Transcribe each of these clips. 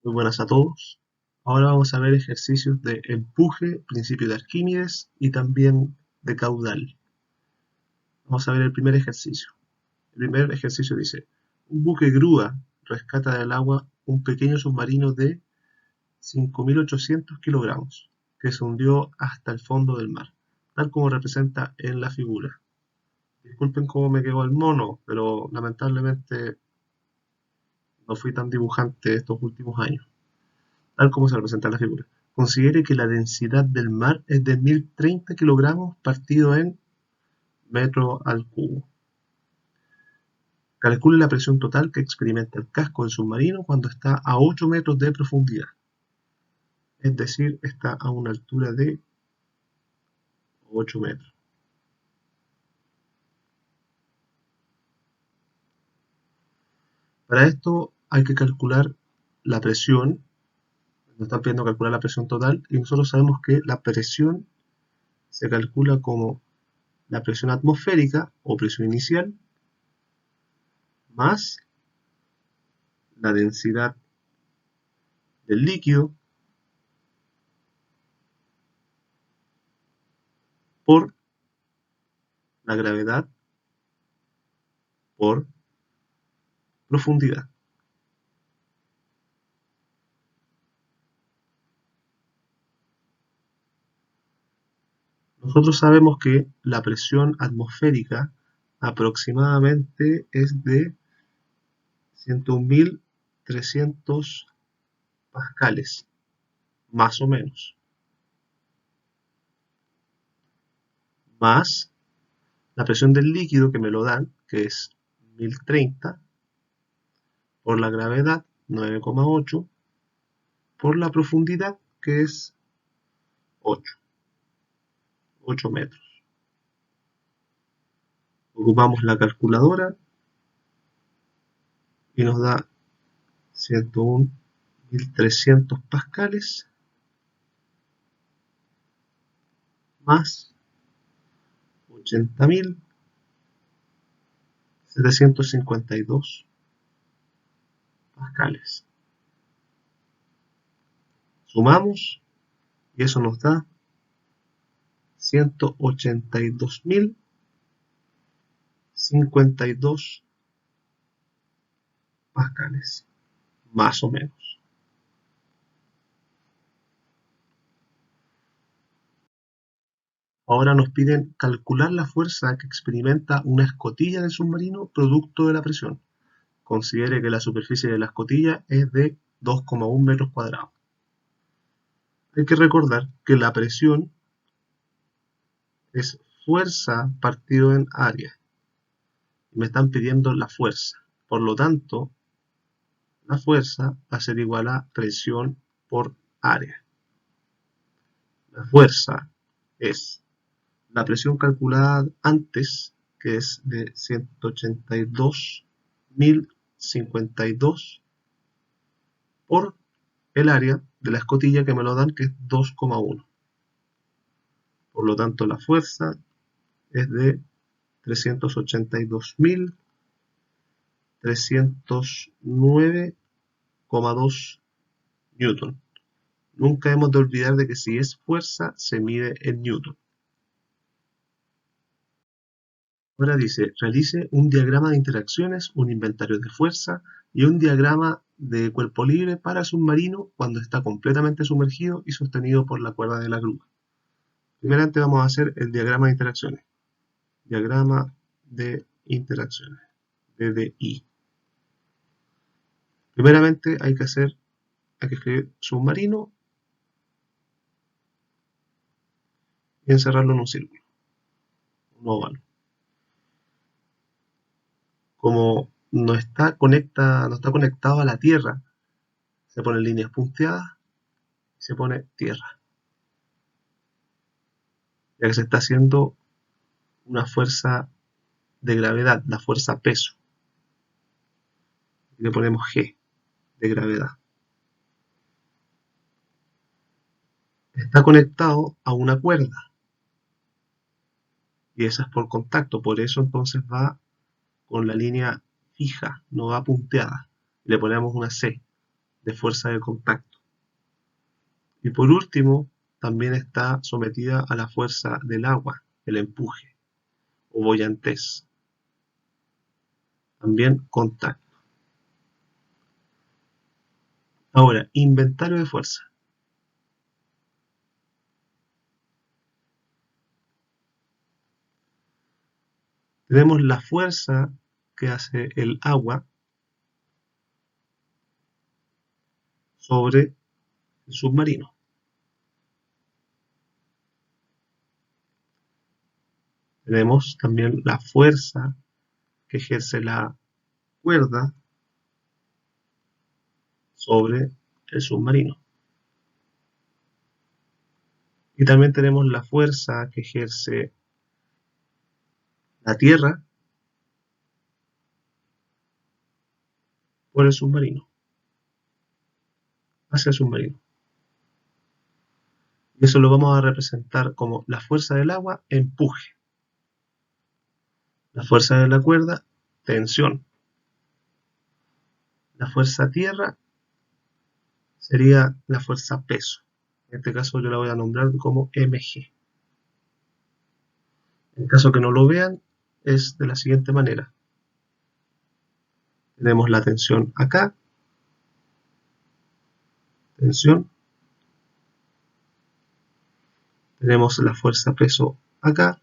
Muy buenas a todos. Ahora vamos a ver ejercicios de empuje, principio de Arquímedes y también de caudal. Vamos a ver el primer ejercicio. El primer ejercicio dice: un buque grúa rescata del agua un pequeño submarino de 5.800 kilogramos que se hundió hasta el fondo del mar, tal como representa en la figura. Disculpen cómo me quedó el mono, pero lamentablemente no fui tan dibujante estos últimos años. Tal como se representa en la figura. Considere que la densidad del mar es de 1030 kilogramos partido en metro al cubo. Calcule la presión total que experimenta el casco del submarino cuando está a 8 metros de profundidad. Es decir, está a una altura de 8 metros. Para esto hay que calcular la presión. Nos están pidiendo calcular la presión total y nosotros sabemos que la presión se calcula como la presión atmosférica o presión inicial más la densidad del líquido por la gravedad por profundidad. Nosotros sabemos que la presión atmosférica aproximadamente es de 101.300 pascales, más o menos, más la presión del líquido que me lo dan, que es 1030, por la gravedad, 9,8, por la profundidad, que es 8 metros. Ocupamos la calculadora y nos da 101.300 pascales más 80.752 pascales. Sumamos y eso nos da 182.052 pascales, más o menos. Ahora nos piden calcular la fuerza que experimenta una escotilla del submarino producto de la presión. Considere que la superficie de la escotilla es de 2,1 metros cuadrados. Hay que recordar que la presión es fuerza partido en área. Y me están pidiendo la fuerza. Por lo tanto, la fuerza va a ser igual a presión por área. La fuerza es la presión calculada antes, que es de 182.052 por el área de la escotilla que me lo dan, que es 2,1. Por lo tanto, la fuerza es de 382.309,2 newton. Nunca hemos de olvidar de que si es fuerza, se mide en newton. Ahora dice, realice un diagrama de interacciones, un inventario de fuerza y un diagrama de cuerpo libre para submarino cuando está completamente sumergido y sostenido por la cuerda de la grúa. Primeramente vamos a hacer el diagrama de interacciones. Diagrama de interacciones, DDI. Primeramente hay que escribir submarino y encerrarlo en un círculo, un óvalo. Como no está conectado a la Tierra, se ponen líneas punteadas y se pone tierra, ya que se está haciendo una fuerza de gravedad, la fuerza peso. Y le ponemos G de gravedad. Está conectado a una cuerda y esa es por contacto, por eso entonces va con la línea fija, no va punteada. Le ponemos una C de fuerza de contacto. Y por último, también está sometida a la fuerza del agua, el empuje o boyantez. También contacto. Ahora, inventario de fuerza. Tenemos la fuerza que hace el agua sobre el submarino. Tenemos también la fuerza que ejerce la cuerda sobre el submarino. Y también tenemos la fuerza que ejerce la tierra por el submarino, hacia el submarino. Y eso lo vamos a representar como la fuerza del agua, empuje. La fuerza de la cuerda, tensión. La fuerza tierra sería la fuerza peso. En este caso yo la voy a nombrar como mg. En caso que no lo vean, es de la siguiente manera. Tenemos la tensión acá, tensión. Tenemos la fuerza peso acá.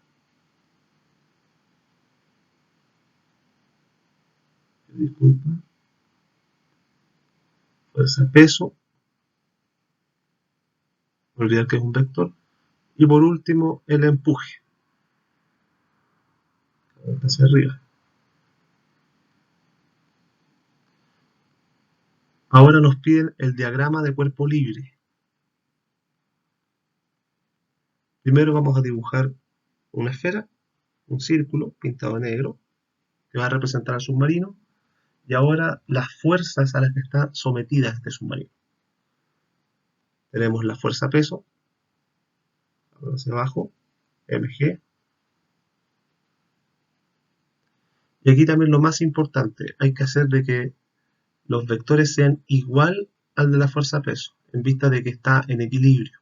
Disculpa. Fuerza peso. Olvidar que es un vector. Y por último, el empuje. Hacia arriba. Ahora nos piden el diagrama de cuerpo libre. Primero vamos a dibujar una esfera, un círculo pintado de negro, que va a representar al submarino, y ahora las fuerzas a las que está sometida este submarino. Tenemos la fuerza peso, hacia abajo, mg. Y aquí también lo más importante, hay que hacer de que los vectores sean igual al de la fuerza peso, en vista de que está en equilibrio.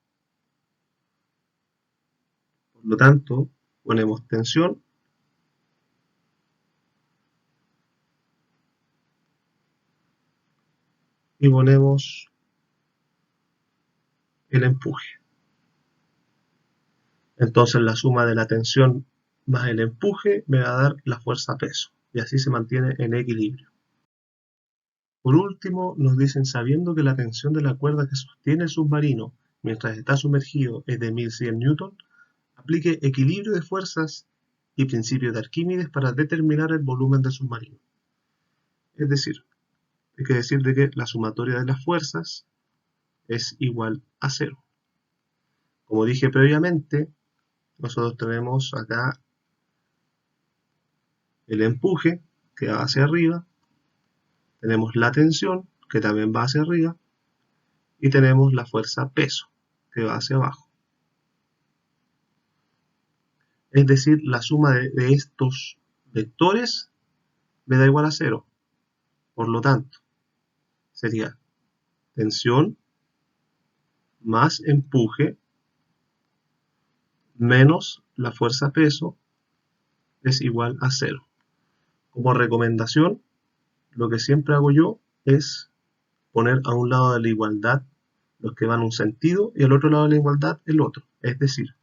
Por lo tanto, ponemos tensión y ponemos el empuje. Entonces la suma de la tensión más el empuje me va a dar la fuerza peso, y así se mantiene en equilibrio. Por último, nos dicen, sabiendo que la tensión de la cuerda que sostiene el submarino mientras está sumergido es de 1100 newton, aplique equilibrio de fuerzas y principio de Arquímedes para determinar el volumen del submarino. Es decir, hay que decir de que la sumatoria de las fuerzas es igual a 0. Como dije previamente, nosotros tenemos acá el empuje que va hacia arriba, tenemos la tensión que también va hacia arriba y tenemos la fuerza peso que va hacia abajo. Es decir, la suma de estos vectores me da igual a 0. Por lo tanto, sería tensión más empuje menos la fuerza peso es igual a 0. Como recomendación, lo que siempre hago yo es poner a un lado de la igualdad los que van un sentido y al otro lado de la igualdad el otro. Es decir,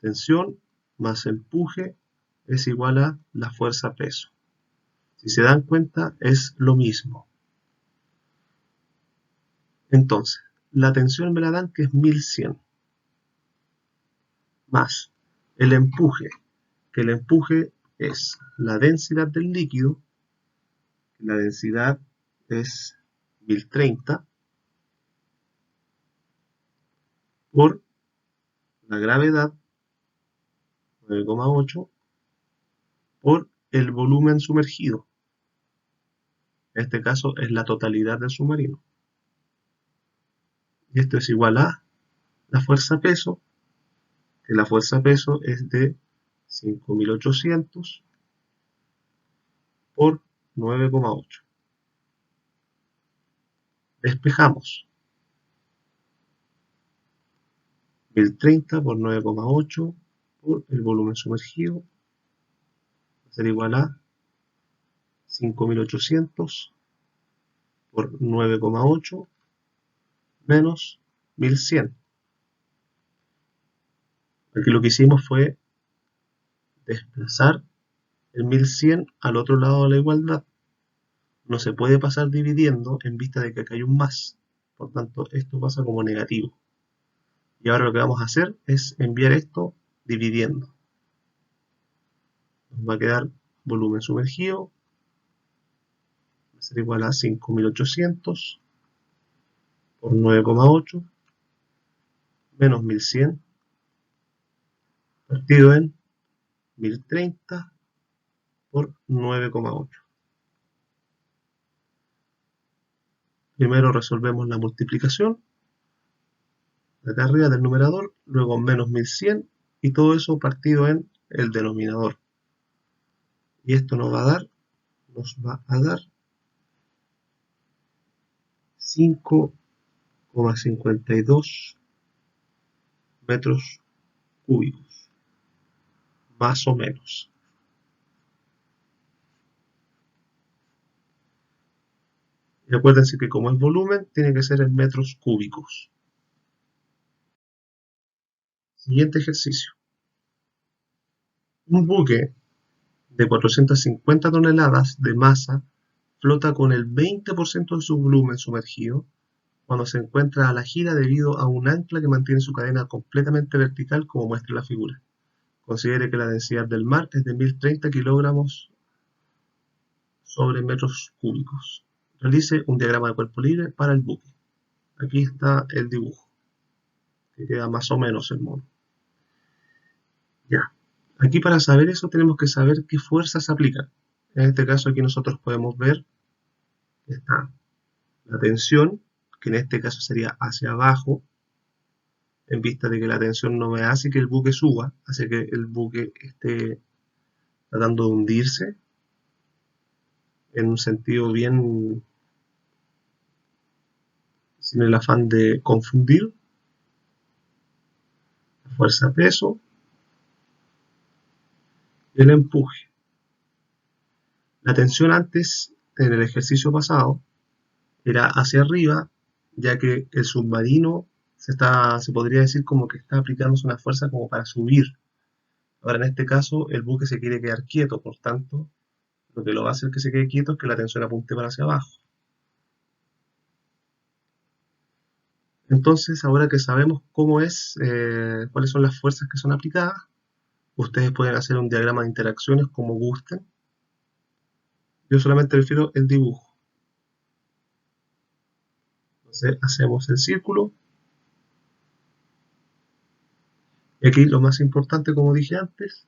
tensión más empuje es igual a la fuerza peso. Si se dan cuenta, es lo mismo. Entonces, la tensión me la dan que es 1100. Más el empuje, que el empuje es la densidad del líquido, la densidad es 1030, por la gravedad, 9,8, por el volumen sumergido. En este caso es la totalidad del submarino. Y esto es igual a la fuerza peso, que la fuerza peso es de 5800 por 9,8. Despejamos 1030 por 9,8 por el volumen sumergido, va a ser igual a 5800 por 9,8 menos 1100. Aquí lo que hicimos fue desplazar el 1100 al otro lado de la igualdad. No se puede pasar dividiendo en vista de que acá hay un más. Por tanto, esto pasa como negativo. Y ahora lo que vamos a hacer es enviar esto dividiendo. Nos va a quedar volumen sumergido, va a ser igual a 5800 por 9,8 menos 1100 partido en 1030 por 9,8. Primero resolvemos la multiplicación de acá arriba del numerador, luego menos 1100 y todo eso partido en el denominador. Y esto nos va a dar 5,52 metros cúbicos, más o menos. Y acuérdense que como es volumen, tiene que ser en metros cúbicos. Siguiente ejercicio. Un buque de 450 toneladas de masa flota con el 20% de su volumen sumergido cuando se encuentra a la gira debido a un ancla que mantiene su cadena completamente vertical como muestra la figura. Considere que la densidad del mar es de 1030 kilogramos sobre metros cúbicos. Realice un diagrama de cuerpo libre para el buque. Aquí está el dibujo, que queda más o menos el mono. Ya. Aquí para saber eso tenemos que saber qué fuerzas aplican. En este caso aquí nosotros podemos ver que está la tensión, que en este caso sería hacia abajo, en vista de que la tensión no me hace que el buque suba, hace que el buque esté tratando de hundirse en un sentido bien sin el afán de confundir. La fuerza peso y el empuje. La tensión antes, en el ejercicio pasado, era hacia arriba, ya que el submarino se podría decir como que está aplicándose una fuerza como para subir. Ahora en este caso el buque se quiere quedar quieto, por tanto, lo que lo va a hacer que se quede quieto es que la tensión apunte para hacia abajo. Entonces, ahora que sabemos cuáles son las fuerzas que son aplicadas, ustedes pueden hacer un diagrama de interacciones como gusten. Yo solamente refiero el dibujo. Entonces, hacemos el círculo. Y aquí lo más importante, como dije antes,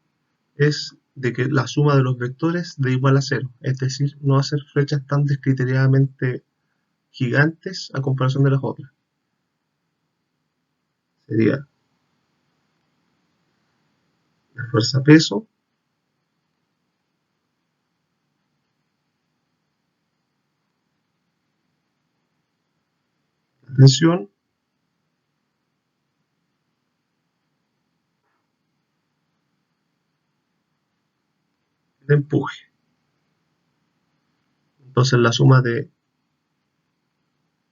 es de que la suma de los vectores dé igual a 0. Es decir, no hacer flechas tan descriteriadamente gigantes a comparación de las otras. Sería la fuerza peso la tensión el empuje. Entonces la suma de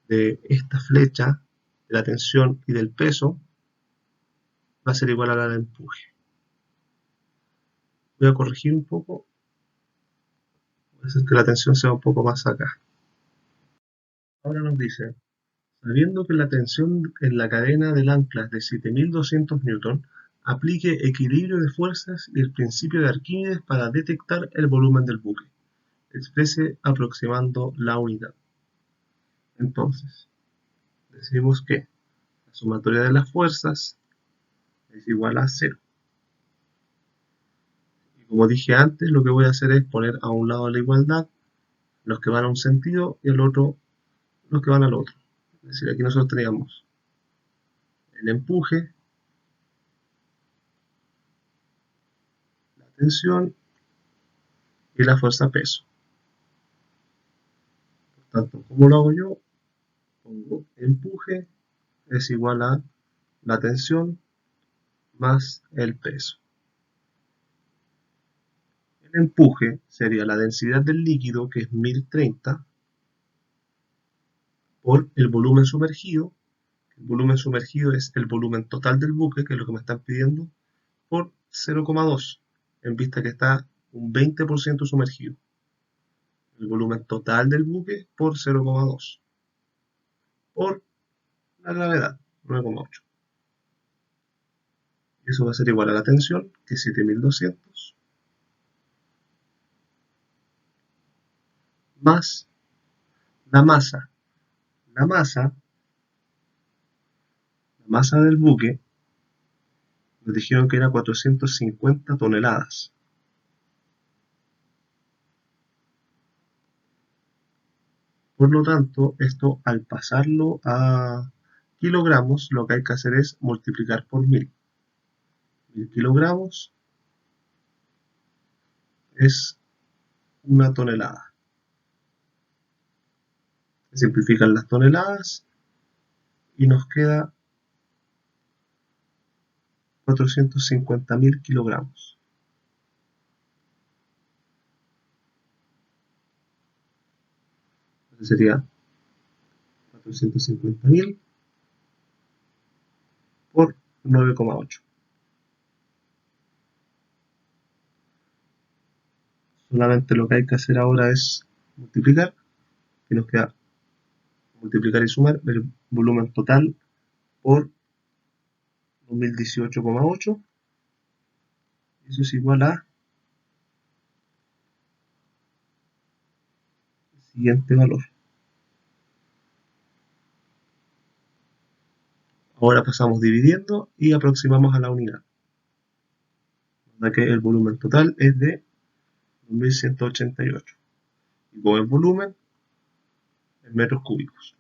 esta flecha, de la tensión y del peso, va a ser igual a la del empuje. Voy a corregir un poco, voy a hacer que la tensión sea un poco más acá. Ahora nos dice, sabiendo que la tensión en la cadena del ancla es de 7200 Newton, aplique equilibrio de fuerzas y el principio de Arquímedes para detectar el volumen del buque. Exprese aproximando la unidad. Entonces, decimos que la sumatoria de las fuerzas es igual a 0. Y como dije antes, lo que voy a hacer es poner a un lado la igualdad los que van a un sentido y al otro los que van al otro. Es decir, aquí nosotros teníamos el empuje, la tensión y la fuerza peso. Por tanto, ¿cómo lo hago yo? pongo empuje es igual a la tensión más el peso. El empuje sería la densidad del líquido, que es 1030, por el volumen sumergido. El volumen sumergido es el volumen total del buque, que es lo que me están pidiendo, por 0,2, en vista que está un 20% sumergido. El volumen total del buque por 0,2, por la gravedad, 9,8. Eso va a ser igual a la tensión, que es 7200, más la masa. La masa, la masa del buque, nos dijeron que era 450 toneladas. Por lo tanto, esto al pasarlo a kilogramos, lo que hay que hacer es multiplicar por 1000. 1000 kilogramos es una tonelada. Se simplifican las toneladas y nos queda 450.000 kilogramos. Entonces sería 450.000 por 9,8. Solamente lo que hay que hacer ahora es multiplicar, y nos queda multiplicar y sumar el volumen total por 2018,8. Eso es igual a el siguiente valor. Ahora pasamos dividiendo y aproximamos a la unidad, ya que el volumen total es de 2188 y con el volumen en metros cúbicos.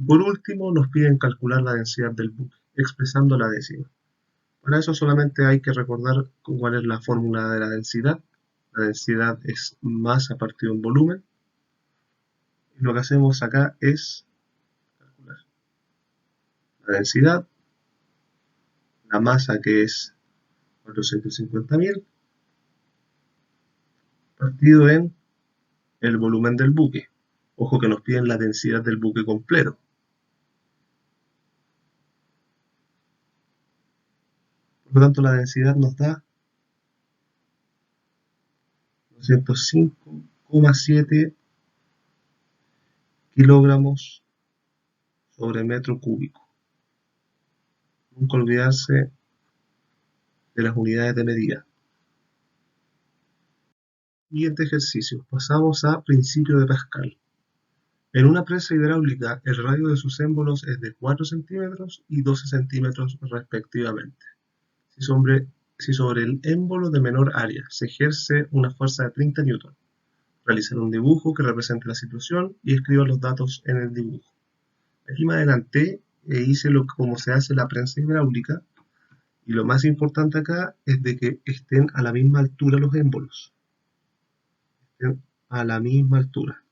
Por último, nos piden calcular la densidad del buque, expresando la décima. Para eso solamente hay que recordar cuál es la fórmula de la densidad. La densidad es masa partido en volumen. Y lo que hacemos acá es calcular la densidad, la masa, que es 450.000, partido en el volumen del buque. Ojo que nos piden la densidad del buque completo. Por lo tanto, la densidad nos da 205,7 kilogramos sobre metro cúbico. Nunca olvidarse de las unidades de medida. Siguiente ejercicio. Pasamos a principio de Pascal. En una presa hidráulica, el radio de sus émbolos es de 4 centímetros y 12 centímetros respectivamente. Si sobre el émbolo de menor área se ejerce una fuerza de 30 newton, realizar un dibujo que represente la situación y escriba los datos en el dibujo. Aquí me adelanté e hice como se hace la prensa hidráulica, y lo más importante acá es de que estén a la misma altura los émbolos. Estén a la misma altura.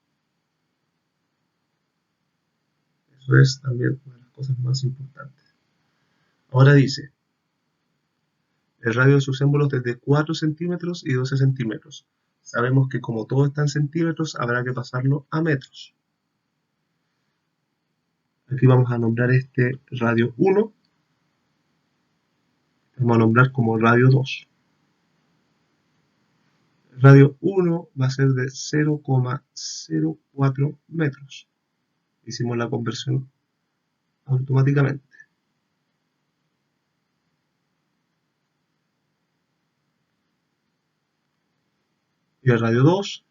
Eso es también una de las cosas más importantes. Ahora dice, el radio de sus émbolos es de 4 centímetros y 12 centímetros. Sabemos que como todo está en centímetros, habrá que pasarlo a metros. Aquí vamos a nombrar este radio 1. Vamos a nombrar como radio 2. El radio 1 va a ser de 0,04 metros. Hicimos la conversión automáticamente. Y el radio 2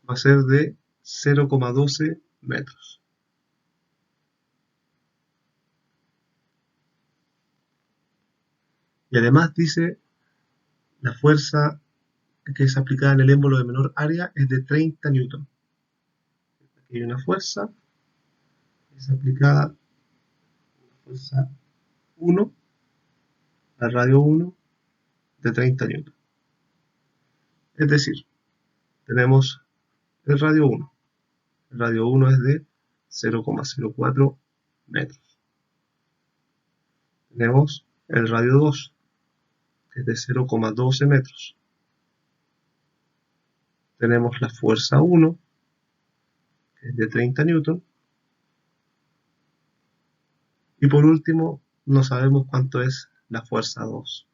va a ser de 0,12 metros. Y además dice, la fuerza que es aplicada en el émbolo de menor área es de 30 newton. Aquí hay una fuerza que es aplicada, la fuerza 1, al radio 1, de 30 newton. Es decir, tenemos el radio 1. El radio 1 es de 0,04 metros. Tenemos el radio 2, que es de 0,12 metros. Tenemos la fuerza 1, que es de 30 newton. Y por último, no sabemos cuánto es la fuerza 2.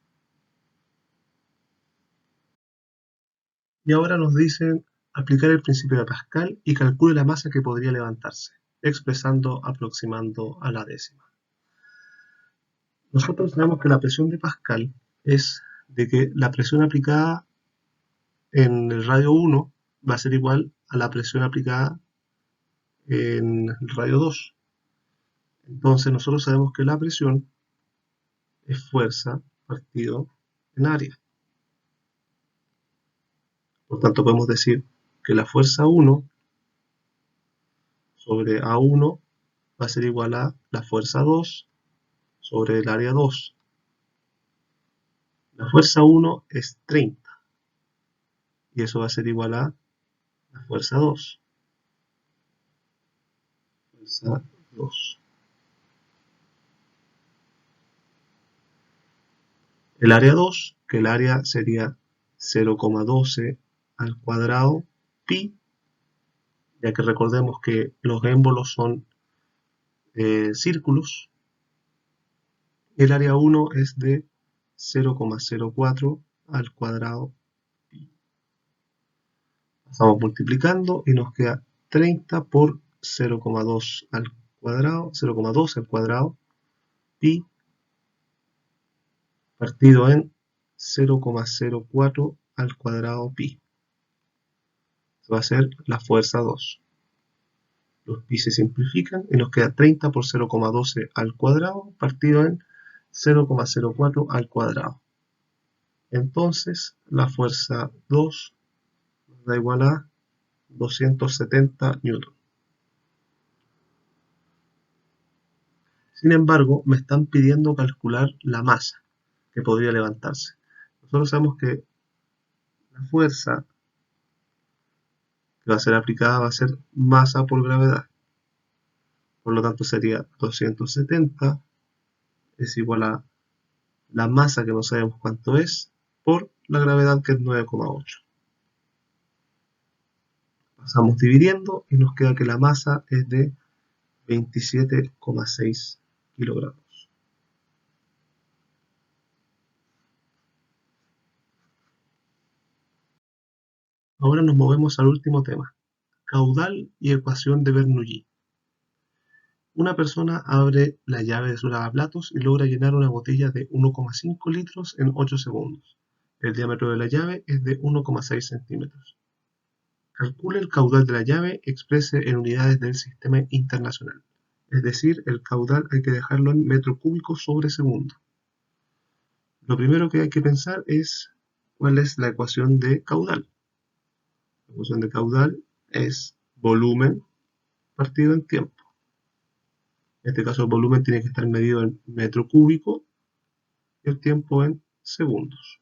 Y ahora nos dicen aplicar el principio de Pascal y calcule la masa que podría levantarse, expresando aproximando a la décima. Nosotros sabemos que la presión de Pascal es de que la presión aplicada en el radio 1 va a ser igual a la presión aplicada en el radio 2. Entonces nosotros sabemos que la presión es fuerza partido en área. Por tanto podemos decir que la fuerza 1 sobre A1 va a ser igual a la fuerza 2 sobre el área 2. La fuerza 1 es 30 y eso va a ser igual a la fuerza 2. Fuerza 2. El área 2, que el área sería 0,12 al cuadrado pi, ya que recordemos que los émbolos son círculos. El área 1 es de 0,04 al cuadrado pi. Estamos multiplicando y nos queda 30 por 0,2 al cuadrado, 0,2 al cuadrado pi partido en 0,04 al cuadrado pi. Esto va a ser la fuerza 2. Los pi se simplifican y nos queda 30 por 0,12 al cuadrado partido en 0,04 al cuadrado. Entonces la fuerza 2 nos da igual a 270 newton. Sin embargo, me están pidiendo calcular la masa que podría levantarse. Nosotros sabemos que la fuerza que va a ser aplicada va a ser masa por gravedad. Por lo tanto sería 270 es igual a la masa que no sabemos cuánto es por la gravedad que es 9,8. Pasamos dividiendo y nos queda que la masa es de 27,6 kilogramos. Ahora nos movemos al último tema, caudal y ecuación de Bernoulli. Una persona abre la llave de su lavaplatos y logra llenar una botella de 1,5 litros en 8 segundos. El diámetro de la llave es de 1,6 centímetros. Calcule el caudal de la llave exprese en unidades del sistema internacional. Es decir, el caudal hay que dejarlo en metro cúbico sobre segundo. Lo primero que hay que pensar es cuál es la ecuación de caudal. La ecuación de caudal es volumen partido en tiempo. En este caso el volumen tiene que estar medido en metro cúbico y el tiempo en segundos.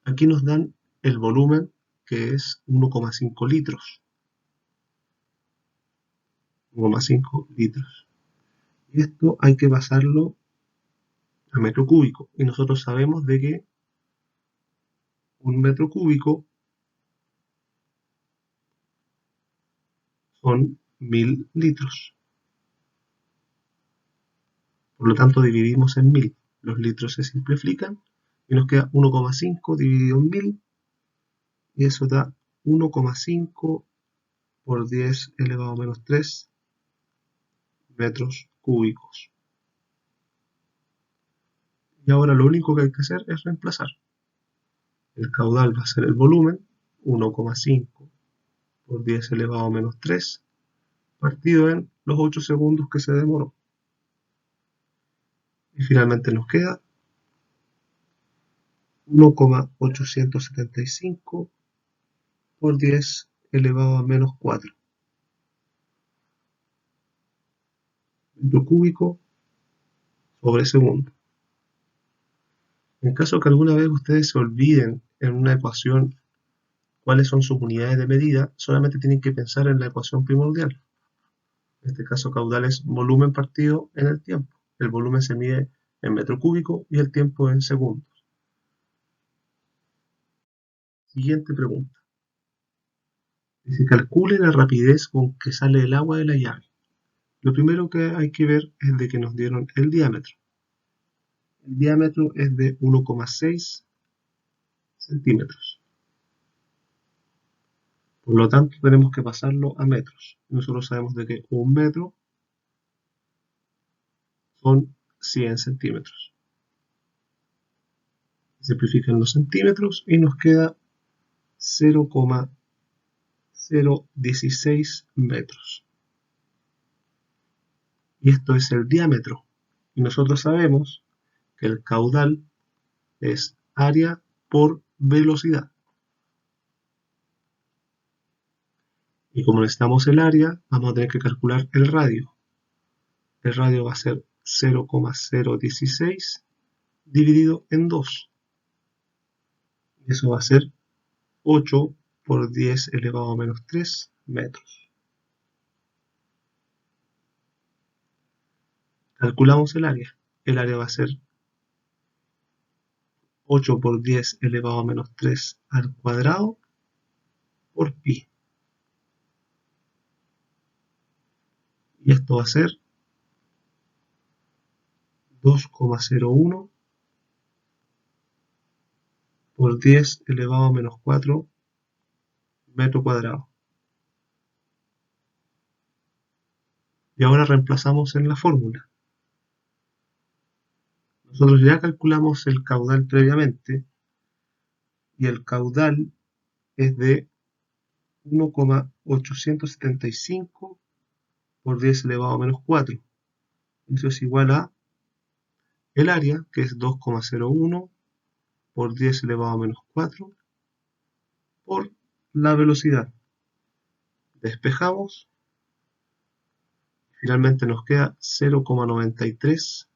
Aquí nos dan el volumen, que es 1,5 litros. 1,5 litros. Y esto hay que pasarlo a metro cúbico. Y nosotros sabemos de que un metro cúbico son 1000 litros. Por lo tanto dividimos en 1000. Los litros se simplifican y nos queda 1,5 dividido en 1000 y eso da 1,5 por 10 elevado a menos 3 metros cúbicos. Y ahora lo único que hay que hacer es reemplazar. El caudal va a ser el volumen, 1,5 por 10 elevado a menos 3, partido en los 8 segundos que se demoró. Y finalmente nos queda 1,875 por 10 elevado a menos 4 metro cúbico sobre segundo. En caso que alguna vez ustedes se olviden en una ecuación cuáles son sus unidades de medida, solamente tienen que pensar en la ecuación primordial. En este caso, caudal es volumen partido en el tiempo. El volumen se mide en metro cúbico y el tiempo en segundos. Siguiente pregunta. Dice, calcule la rapidez con que sale el agua de la llave. Lo primero que hay que ver es de que nos dieron el diámetro. El diámetro es de 1,6 centímetros. Por lo tanto, tenemos que pasarlo a metros. Nosotros sabemos de que un metro son 100 centímetros. Simplifican los centímetros y nos queda 0,016 metros. Y esto es el diámetro. Y nosotros sabemos que el caudal es área por velocidad. Y como necesitamos el área, vamos a tener que calcular el radio. El radio va a ser 0,016 dividido en 2. Y eso va a ser 8 por 10 elevado a menos 3 metros. Calculamos el área. El área va a ser 8 por 10 elevado a menos 3 al cuadrado por pi. Y esto va a ser 2,01 por 10 elevado a menos 4 metro cuadrado. Y ahora reemplazamos en la fórmula. Nosotros ya calculamos el caudal previamente y el caudal es de 1,875 por 10 elevado a menos 4. Eso es igual a el área, que es 2,01 por 10 elevado a menos 4 por la velocidad. Despejamos. Finalmente nos queda 0,93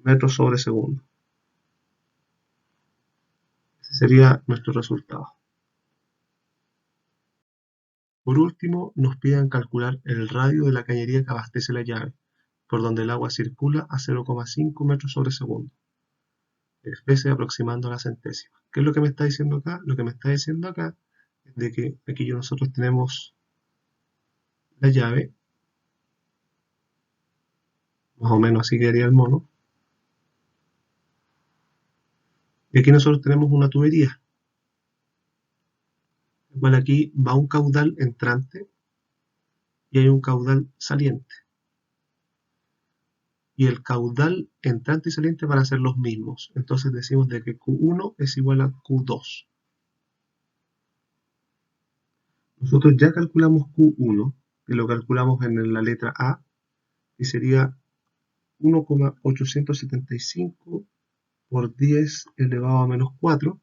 metros sobre segundo. Ese sería nuestro resultado. Por último, nos piden calcular el radio de la cañería que abastece la llave, por donde el agua circula a 0,5 metros sobre segundo. Exprese aproximando la centésima. ¿Qué es lo que me está diciendo acá? Lo que me está diciendo acá es de que aquí nosotros tenemos la llave, más o menos así quedaría el mono, y aquí nosotros tenemos una tubería. Igual aquí va un caudal entrante y hay un caudal saliente. Y el caudal entrante y saliente van a ser los mismos. Entonces decimos de que Q1 es igual a Q2. Nosotros ya calculamos Q1, que lo calculamos en la letra A, y sería 1,875 por 10 elevado a menos 4,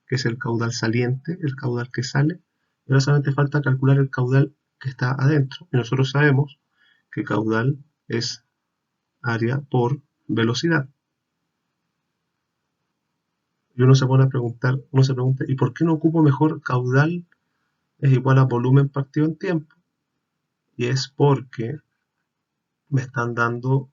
que es el caudal saliente, el caudal que sale. Y ahora solamente falta calcular el caudal que está adentro. Y nosotros sabemos que caudal es área por velocidad. Y uno se pone a preguntar, uno se pregunta, ¿y por qué no ocupo mejor caudal es igual a volumen partido en tiempo? Y es porque me están dando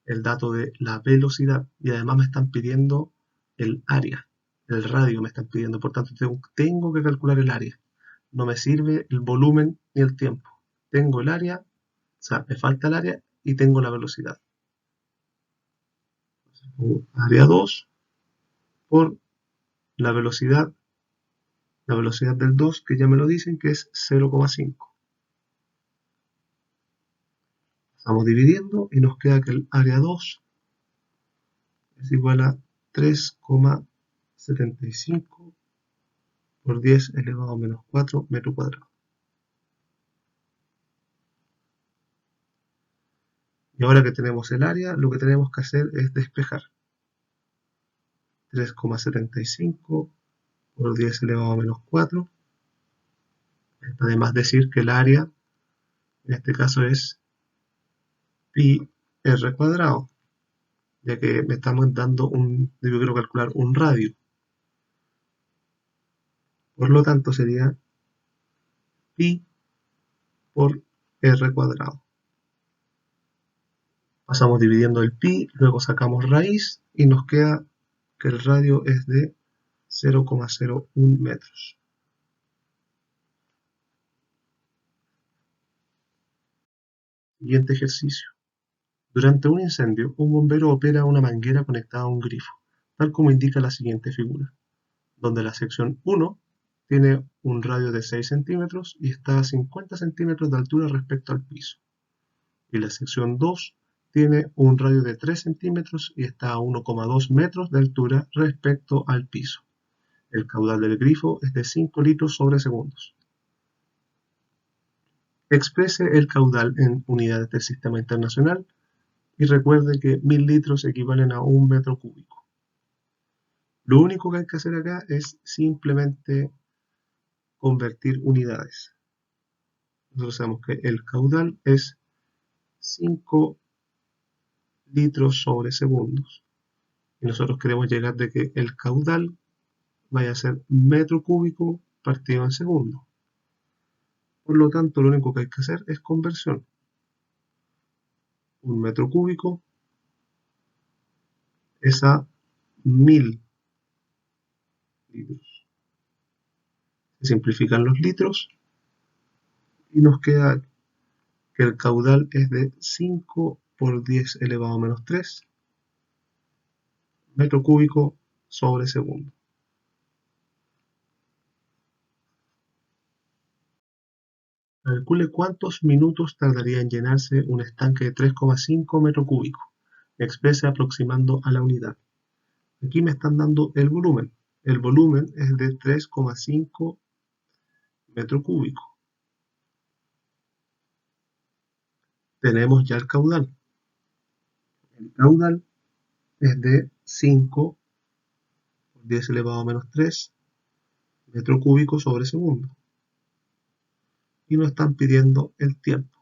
el dato de la velocidad y además me están pidiendo el área, el radio me están pidiendo, por tanto tengo que calcular el área. No me sirve el volumen ni el tiempo. Tengo el área, o sea, me falta el área y tengo la velocidad. Área 2 por la velocidad del 2, que ya me lo dicen, que es 0,5. Estamos dividiendo y nos queda que el área 2 es igual a 3,75 por 10 elevado a menos 4 metros cuadrados. Y ahora que tenemos el área, lo que tenemos que hacer es despejar. 3,75 por 10 elevado a menos 4. Además decir que el área, en este caso es pi r cuadrado, ya que me estamos dando yo quiero calcular un radio. Por lo tanto sería pi por r cuadrado. Pasamos dividiendo el pi, luego sacamos raíz y nos queda que el radio es de 0,01 metros. Siguiente ejercicio. Durante un incendio, un bombero opera una manguera conectada a un grifo, tal como indica la siguiente figura, donde la sección 1 tiene un radio de 6 centímetros y está a 50 centímetros de altura respecto al piso, y la sección 2 tiene un radio de 3 centímetros y está a 1,2 metros de altura respecto al piso. El caudal del grifo es de 5 litros sobre segundos. Exprese el caudal en unidades del sistema internacional y recuerde que 1000 litros equivalen a 1 metro cúbico. Lo único que hay que hacer acá es simplemente convertir unidades. Nosotros sabemos que el caudal es 5 litros sobre segundos. Y nosotros queremos llegar de que el caudal vaya a ser metro cúbico partido en segundo. Por lo tanto, lo único que hay que hacer es conversión. 1 metro cúbico es a 1000 litros. Se simplifican los litros y nos queda que el caudal es de 5 por 10 elevado a menos 3 metro cúbico sobre segundo. Calcule cuántos minutos tardaría en llenarse un estanque de 3,5 metro cúbico. Exprese aproximando a la unidad. Aquí me están dando el volumen. El volumen es de 3,5 metro cúbico. Tenemos ya el caudal. El caudal es de 5 por 10 elevado a menos 3 metro cúbico sobre segundo. Y nos están pidiendo el tiempo.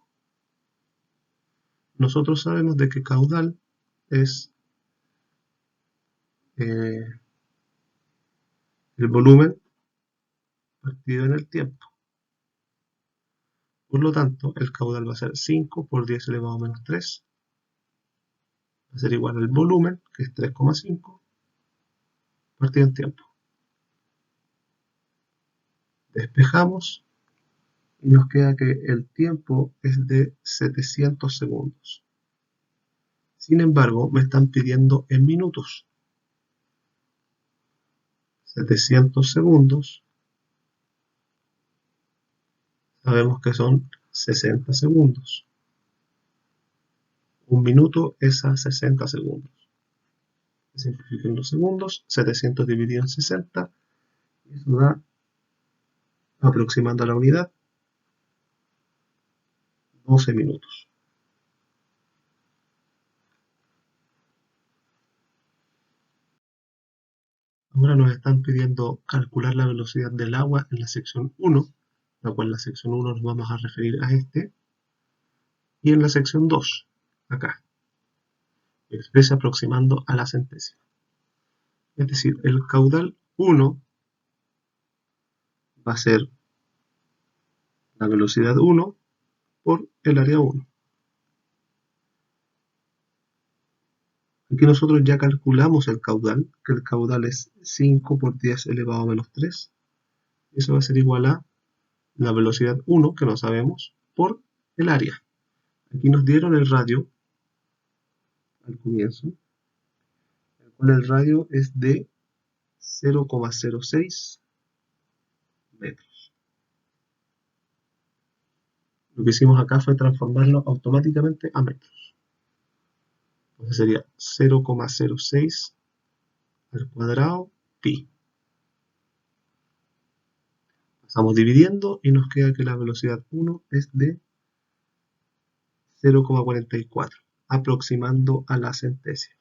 Nosotros sabemos de que caudal es el volumen partido en el tiempo. Por lo tanto, el caudal va a ser 5 por 10 elevado a menos 3. Va a ser igual al volumen, que es 3,5, partido en tiempo. Despejamos y nos queda que el tiempo es de 700 segundos. Sin embargo, me están pidiendo en minutos. 700 segundos. Sabemos que son 60 segundos. Un minuto es a 60 segundos. Se simplifican los segundos. 700 dividido en 60. Y eso da, aproximando a la unidad, 12 minutos. Ahora nos están pidiendo calcular la velocidad del agua en la sección 1, la cual la sección 1 nos vamos a referir a este, y en la sección 2, acá, expresa aproximando a la centésima. Es decir, el caudal 1 va a ser la velocidad 1 por el área 1. Aquí nosotros ya calculamos el caudal, que el caudal es 5 por 10 elevado a menos 3. Eso va a ser igual a la velocidad 1, que no sabemos, por el área. Aquí nos dieron el radio al comienzo, el cual el radio es de 0,06 metros. Lo que hicimos acá fue transformarlo automáticamente a metros. Entonces sería 0,06 al cuadrado pi. Pasamos dividiendo y nos queda que la velocidad 1 es de 0,44, aproximando a la centésima,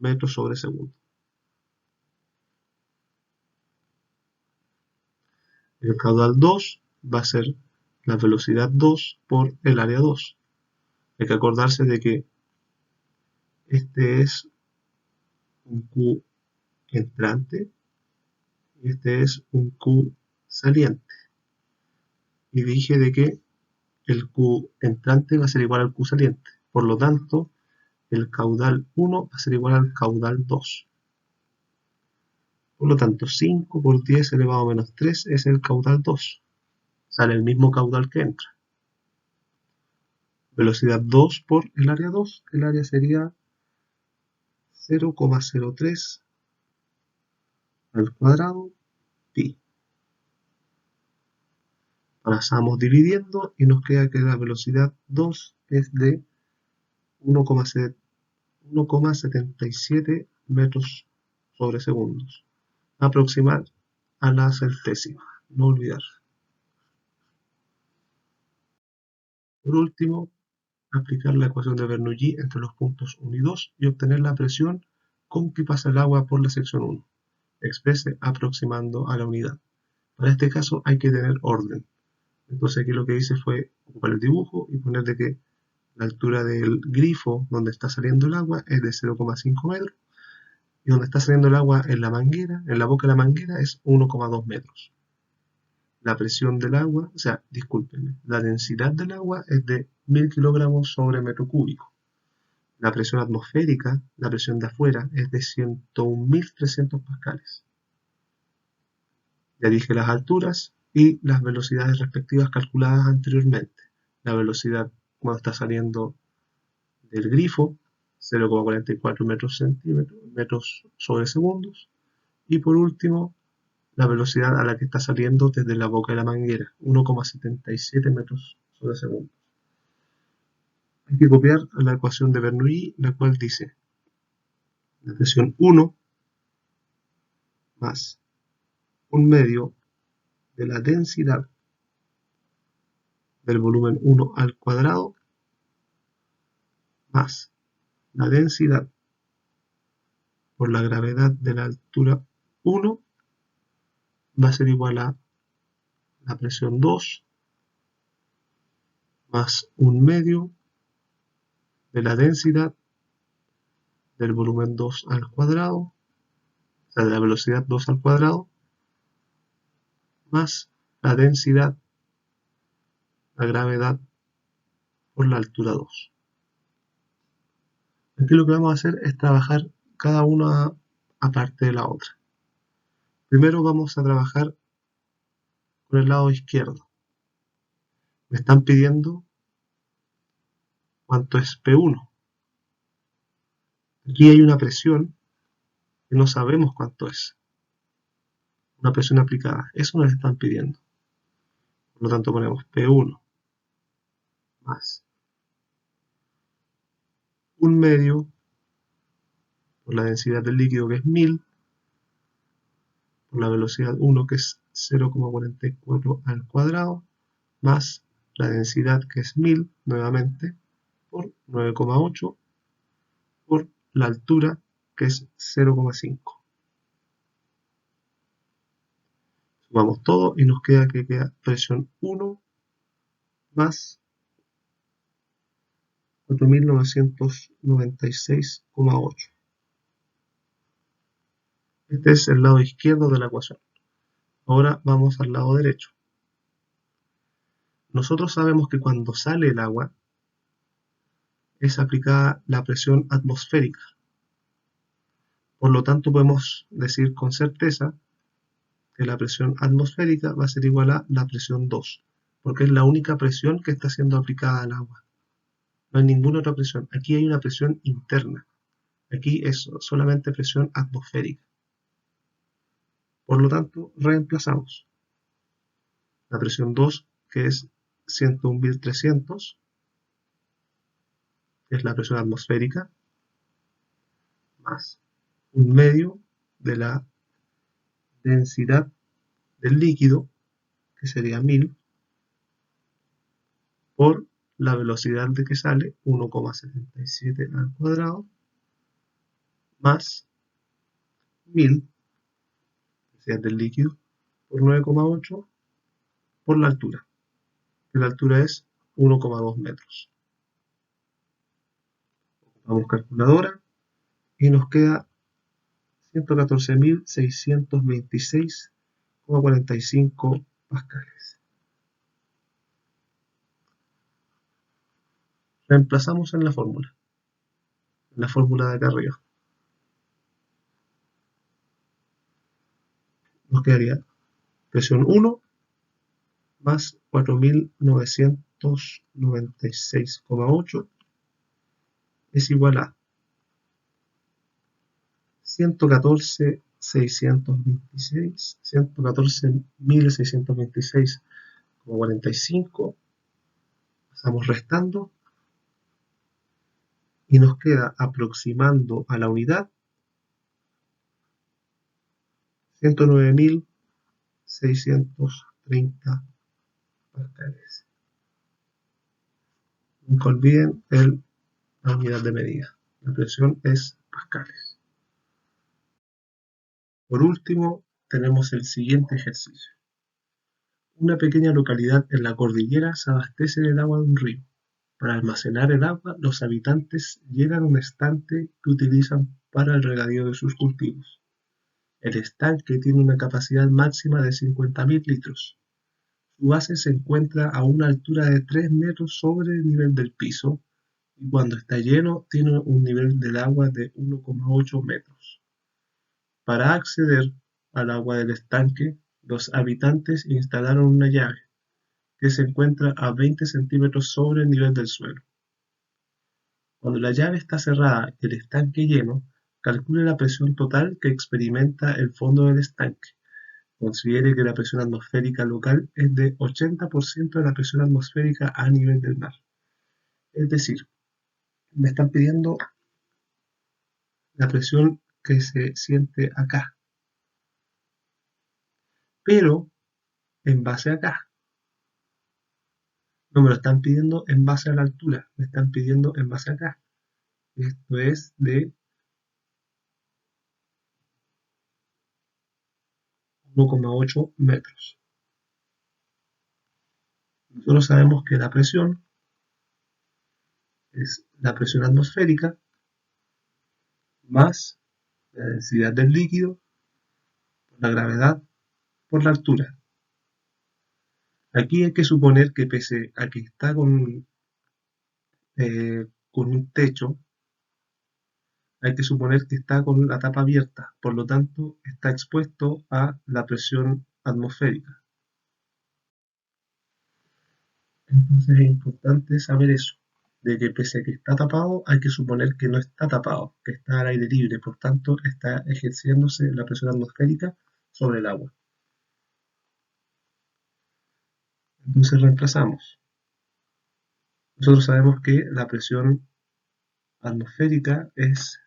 metros sobre segundo. El caudal 2 va a ser la velocidad 2 por el área 2. Hay que acordarse de que este es un Q entrante Este es un Q saliente. Y dije de que el Q entrante va a ser igual al Q saliente. Por lo tanto, el caudal 1 va a ser igual al caudal 2. Por lo tanto, 5 por 10 elevado a menos 3 es el caudal 2. Sale el mismo caudal que entra. Velocidad 2 por el área 2. El área sería 0,03 al cuadrado pi. Ahora estamos dividiendo y nos queda que la velocidad 2 es de 1,77 metros sobre segundos. Aproximar a la centésima, no olvidar. Por último, aplicar la ecuación de Bernoulli entre los puntos 1 y 2 y obtener la presión con que pasa el agua por la sección 1. Exprese aproximando a la unidad. Para este caso hay que tener orden. Entonces aquí lo que hice fue ocupar el dibujo y poner de que la altura del grifo donde está saliendo el agua es de 0,5 metros y donde está saliendo el agua en la manguera, en la boca de la manguera, es 1,2 metros. La presión del agua, o sea, discúlpenme, la densidad del agua es de 1000 kilogramos sobre metro cúbico. La presión atmosférica, la presión de afuera, es de 101.300 pascales. Ya dije las alturas y las velocidades respectivas calculadas anteriormente. La velocidad cuando está saliendo del grifo, 0,44 metros sobre segundos. Y por último, la velocidad a la que está saliendo desde la boca de la manguera, 1,77 metros sobre segundos. Hay que copiar la ecuación de Bernoulli, la cual dice la presión 1 más un medio de la densidad del volumen 1 al cuadrado más la densidad por la gravedad de la altura 1 va a ser igual a la presión 2 más un medio de la densidad del volumen 2 al cuadrado, o sea, de la velocidad 2 al cuadrado, más la densidad, la gravedad por la altura 2. Aquí lo que vamos a hacer es trabajar cada una aparte de la otra. Primero vamos a trabajar con el lado izquierdo. Me están pidiendo cuánto es P1. Aquí hay una presión que no sabemos cuánto es. Una presión aplicada. Eso nos están pidiendo. Por lo tanto ponemos P1 más un medio por la densidad del líquido que es 1000 por la velocidad 1 que es 0,44 al cuadrado más la densidad que es 1000 nuevamente por 9,8 por la altura que es 0,5. Sumamos todo y nos queda que queda presión 1 más 4.996,8. Este es el lado izquierdo de la ecuación. Ahora vamos al lado derecho. Nosotros sabemos que cuando sale el agua es aplicada la presión atmosférica. Por lo tanto podemos decir con certeza que la presión atmosférica va a ser igual a la presión 2, porque es la única presión que está siendo aplicada al agua. No hay ninguna otra presión. Aquí hay una presión interna. Aquí es solamente presión atmosférica. Por lo tanto, reemplazamos la presión 2, que es 101.300, que es la presión atmosférica, más un medio de la densidad del líquido, que sería 1000, por la velocidad de que sale, 1,77 al cuadrado, más 1000, densidad del líquido, por 9,8, por la altura, que la altura es 1,2 metros. Vamos calculadora y nos queda 114.626,45 pascales. Reemplazamos en la fórmula de acá arriba. Nos quedaría presión 1 más 4.996,8 es igual a 114.626,45. Estamos restando y nos queda, aproximando a la unidad, 109.630 pascales. Nunca olviden la unidad de medida. La presión es pascales. Por último, tenemos el siguiente ejercicio. Una pequeña localidad en la cordillera se abastece del agua de un río. Para almacenar el agua, los habitantes llenan un estanque que utilizan para el regadío de sus cultivos. El estanque tiene una capacidad máxima de 50.000 litros. Su base se encuentra a una altura de 3 metros sobre el nivel del piso y cuando está lleno tiene un nivel del agua de 1,8 metros. Para acceder al agua del estanque, los habitantes instalaron una llave que se encuentra a 20 centímetros sobre el nivel del suelo. Cuando la llave está cerrada y el estanque lleno, calcule la presión total que experimenta el fondo del estanque. Considere que la presión atmosférica local es de 80% de la presión atmosférica a nivel del mar. Es decir, me están pidiendo la presión que se siente acá, pero en base a acá. No me lo están pidiendo en base a la altura, me están pidiendo en base a acá. Esto es de 1,8 metros. Nosotros sabemos que la presión es la presión atmosférica más la densidad del líquido por la gravedad por la altura. Aquí hay que suponer que pese a que está con un techo, hay que suponer que está con la tapa abierta, por lo tanto está expuesto a la presión atmosférica. Entonces es importante saber eso, de que pese a que está tapado, hay que suponer que no está tapado, que está al aire libre, por tanto está ejerciéndose la presión atmosférica sobre el agua. Entonces reemplazamos. Nosotros sabemos que la presión atmosférica es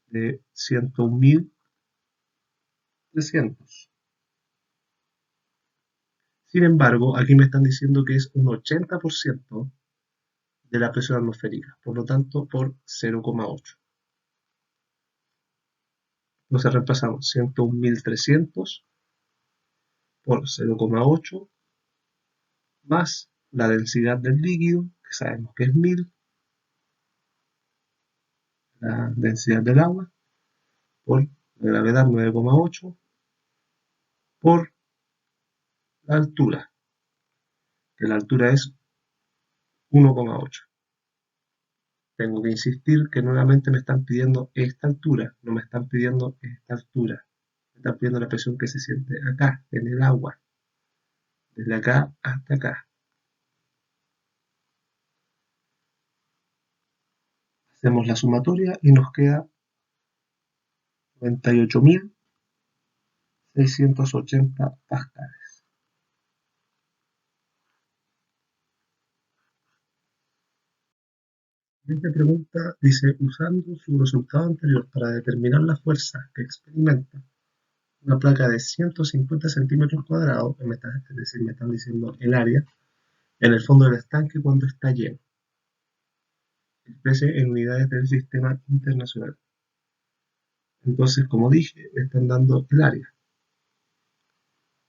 de 101.300. Sin embargo, aquí me están diciendo que es un 80% de la presión atmosférica, por lo tanto por 0,8. Entonces reemplazamos 101.300 por 0,8 más la densidad del líquido, que sabemos que es 1000, la densidad del agua, por la gravedad 9,8, por la altura, que la altura es 1,8. Tengo que insistir que nuevamente me están pidiendo esta altura, no me están pidiendo esta altura. Me están pidiendo la presión que se siente acá, en el agua, desde acá hasta acá. Hacemos la sumatoria y nos queda 98.680 pascales. Esta pregunta dice, usando su resultado anterior para determinar la fuerza que experimenta una placa de 150 centímetros cuadrados, es decir, me están diciendo el área, en el fondo del estanque cuando está lleno. Exprese en unidades del sistema internacional. Entonces, como dije, están dando el área.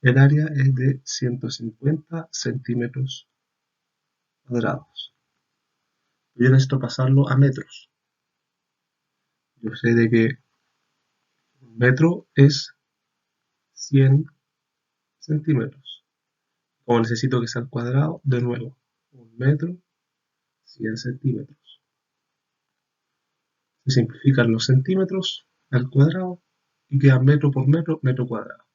El área es de 150 centímetros cuadrados. Yo necesito pasarlo a metros. Yo sé de que Un metro es 100 centímetros. Como necesito que sea al cuadrado, de nuevo, un metro, 100 centímetros. Se simplifican los centímetros al cuadrado y queda metro por metro, metro cuadrado.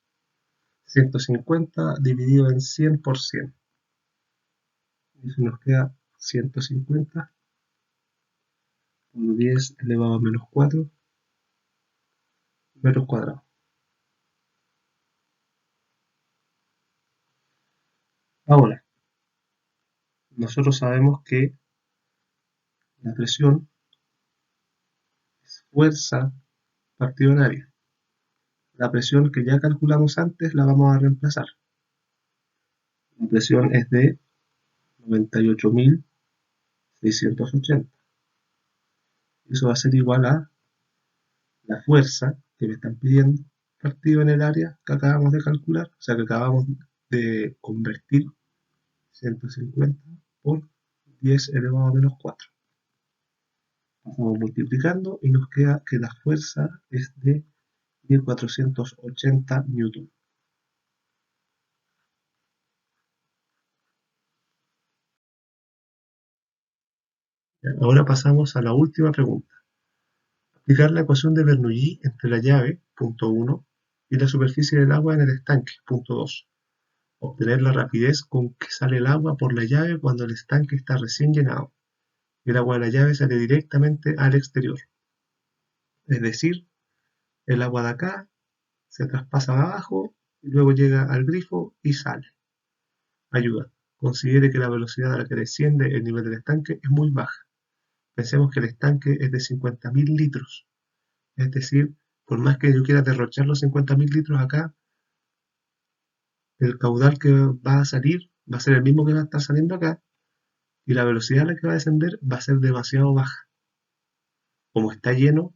150 dividido en 100 por 100. Eso nos queda 150 por 10 elevado a menos 4 metros cuadrados. Ahora, nosotros sabemos que la presión es fuerza partido en área. La presión que ya calculamos antes la vamos a reemplazar. La presión es de 98.680. Eso va a ser igual a la fuerza que me están pidiendo partido en el área que acabamos de calcular, o sea que acabamos de convertir 150 por 10 elevado a menos 4. Vamos multiplicando y nos queda que la fuerza es de 1480 newton. Ahora pasamos a la última pregunta. Aplicar la ecuación de Bernoulli entre la llave, punto 1, y la superficie del agua en el estanque, punto 2. Obtener la rapidez con que sale el agua por la llave cuando el estanque está recién llenado. El agua de la llave sale directamente al exterior. Es decir, el agua de acá se traspasa abajo y luego llega al grifo y sale. Ayuda. Considere que la velocidad a la que desciende el nivel del estanque es muy baja. Pensemos que el estanque es de 50.000 litros. Es decir, por más que yo quiera derrochar los 50.000 litros acá, el caudal que va a salir va a ser el mismo que va a estar saliendo acá y la velocidad a la que va a descender va a ser demasiado baja. Como está lleno,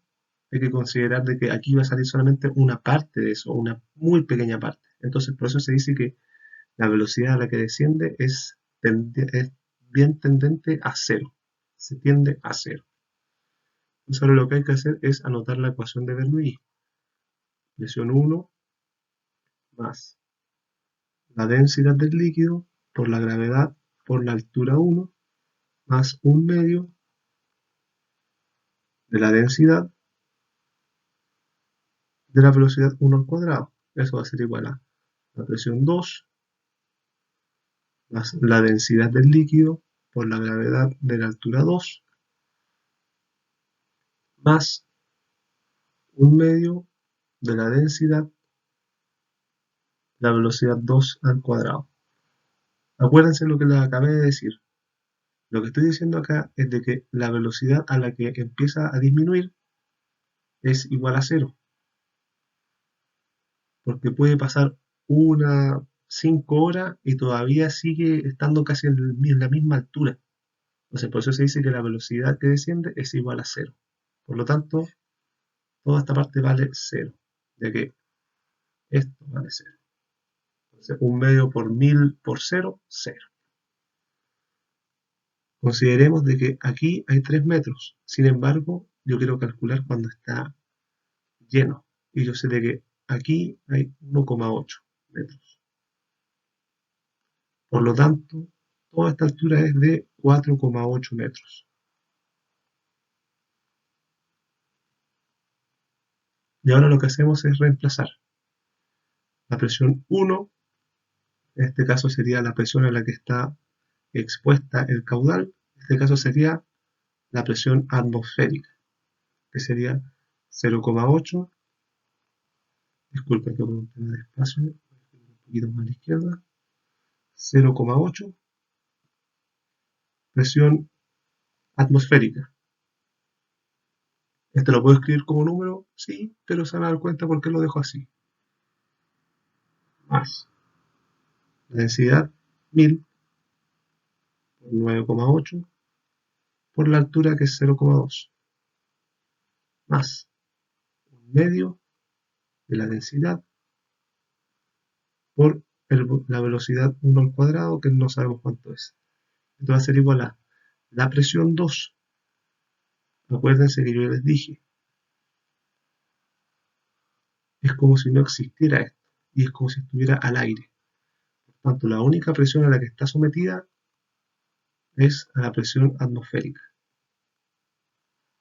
hay que considerar de que aquí va a salir solamente una parte de eso, una muy pequeña parte. Entonces, por eso se dice que la velocidad a la que desciende es bien tendente a cero. Se tiende a cero. Entonces, ahora lo que hay que hacer es anotar la ecuación de Bernoulli. Presión 1 más la densidad del líquido por la gravedad por la altura 1 más 1/2 de la densidad de la velocidad 1 al cuadrado. Eso va a ser igual a la presión 2 más la densidad del líquido por la gravedad de la altura 2 más 1/2 de la densidad de la velocidad 2 al cuadrado. Acuérdense lo que les acabé de decir. Lo que estoy diciendo acá es de que la velocidad a la que empieza a disminuir es igual a cero. Porque puede pasar 5 horas y todavía sigue estando casi en la misma altura. Entonces, por eso se dice que la velocidad que desciende es igual a cero. Por lo tanto, toda esta parte vale cero, ya que esto vale cero. Entonces, 1/2 por 1000 por cero, cero. Consideremos de que aquí hay 3 metros. Sin embargo, yo quiero calcular cuando está lleno. Y yo sé de que aquí hay 1,8 metros. Por lo tanto, toda esta altura es de 4,8 metros. Y ahora lo que hacemos es reemplazar la presión 1, en este caso sería la presión a la que está expuesta el caudal, en este caso sería la presión atmosférica, que sería 0,8, disculpen que por un tema de espacio, un poquito más a la izquierda, 0,8 presión atmosférica. ¿Este lo puedo escribir como número? Sí, pero se van a dar cuenta por qué lo dejo así. Más la densidad 1000 por 9,8 por la altura que es 0,2 más 1/2 de la densidad por la velocidad 1 al cuadrado, que no sabemos cuánto es. Esto va a ser igual a la presión 2. Acuérdense que yo les dije es como si no existiera esto y es como si estuviera al aire. Por tanto, la única presión a la que está sometida es a la presión atmosférica.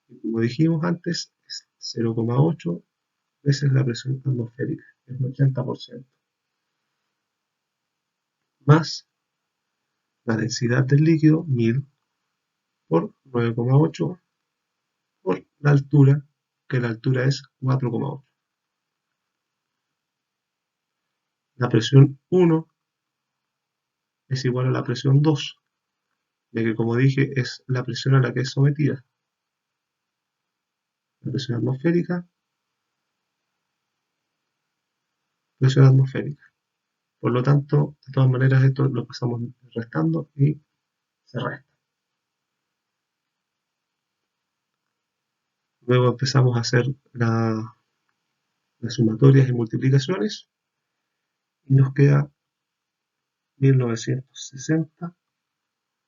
Y como dijimos antes, es 0,8 veces la presión atmosférica, es un 80%, más la densidad del líquido, 1000, por 9,8 por la altura, que la altura es 4,8. La presión 1 es igual a la presión 2, ya que como dije es la presión a la que es sometida. La presión atmosférica. Por lo tanto, de todas maneras esto lo pasamos restando y se resta. Luego empezamos a hacer las sumatorias y multiplicaciones y nos queda 1960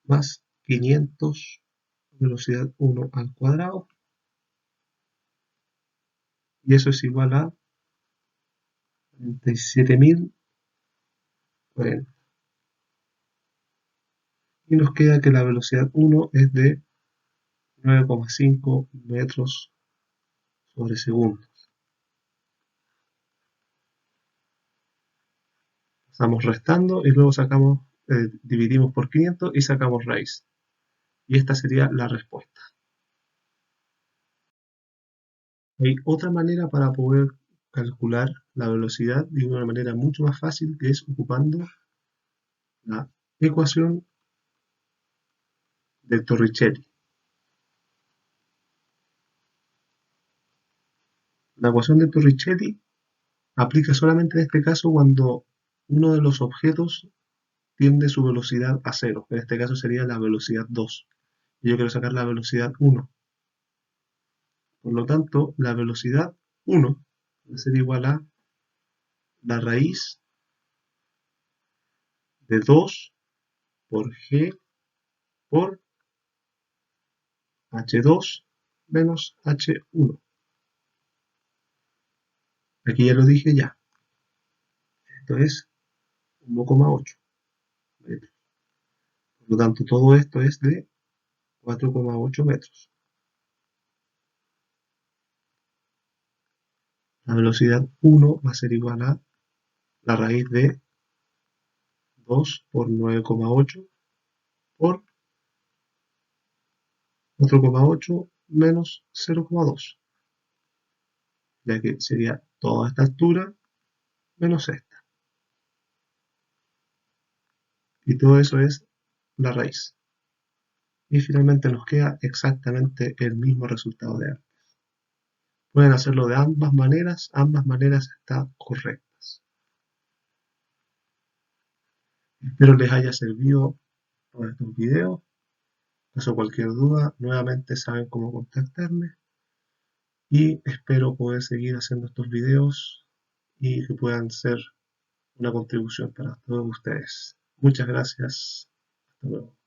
más 500 velocidad 1 al cuadrado, y eso es igual a 37.040. Y nos queda que la velocidad 1 es de 9,5 metros sobre segundo. Estamos restando y luego dividimos por 500 y sacamos raíz. Y esta sería la respuesta. Hay otra manera para poder calcular la velocidad de una manera mucho más fácil, que es ocupando la ecuación de Torricelli. La ecuación de Torricelli aplica solamente en este caso cuando uno de los objetos tiende su velocidad a cero. En este caso sería la velocidad 2. Y yo quiero sacar la velocidad 1. Por lo tanto, la velocidad 1 va a ser igual a la raíz de 2 por g por h2 menos h1. Aquí ya lo dije ya. Esto es 1,8 metros. Por lo tanto, todo esto es de 4,8 metros. La velocidad 1 va a ser igual a la raíz de 2 por 9,8 por 4,8 menos 0,2, ya que sería toda esta altura menos esta. Y todo eso es la raíz. Y finalmente nos queda exactamente el mismo resultado de antes. Pueden hacerlo de ambas maneras están correctas. Espero les haya servido todos estos videos. Caso cualquier duda, nuevamente saben cómo contactarme. Y espero poder seguir haciendo estos videos y que puedan ser una contribución para todos ustedes. Muchas gracias. Hasta luego.